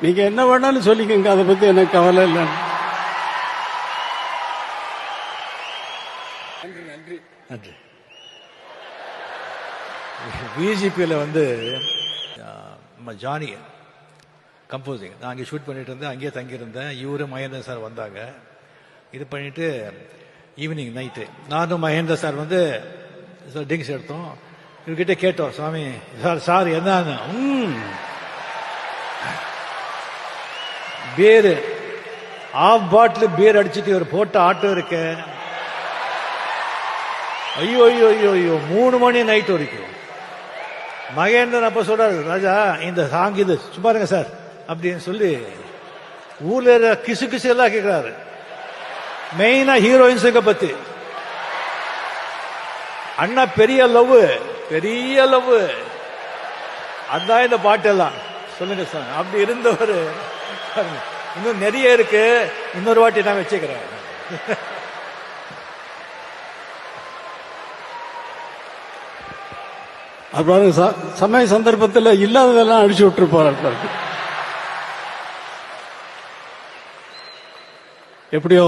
நீங்க என்ன வேணாலும் சொல்லிக்கங்க, அதை பத்தி எனக்கு கவலை இல்லை. நன்றி நன்றி. பிஜிபியில் நம்ம ஜானி கம்போசிங் நான் அங்கே ஷூட் பண்ணிட்டு இருந்தேன், அங்கேயே தங்கியிருந்தேன். இவரு மகேந்திரன் சார் வந்தாங்க. இது பண்ணிட்டு ஈவினிங் நைட்டு நானும் மகேந்திர சார் ட்ரிங்க்ஸ் எடுத்தோம். இவர்கிட்ட கேட்டோம், சுவாமி சார் என்ன பேரு ஆஃப் பாட்டில் பேர் அடிச்சுட்டு இவர் போட்ட ஆட்டோ இருக்க. ஐயோ ஐயோ ஐயோ ஐயோ 3 மணி நைட் வரைக்கும். மகேந்திரன் அப்ப சொல்றாரு, ராஜா இந்த சாங் இது சும்மா இருங்க சார் அப்படின்னு சொல்லி ஊர்ல கிசு கிசு எல்லாம் கேட்கிறாரு. மெயினா ஹீரோயின்ஸுங்க பத்தி. அண்ணா பெரிய லவ் அதான் இந்த பாட்டெல்லாம் சொல்லுங்க சார். அப்படி இருந்தவர் இன்னும் நிறைய இருக்கு, இன்னொரு வாட்டி நான் வச்சுக்கிறேன். அப்புறம் சமய சந்தர்ப்பத்தில் இல்லாததெல்லாம் அடிச்சு விட்டு போறாரு. எப்படியோ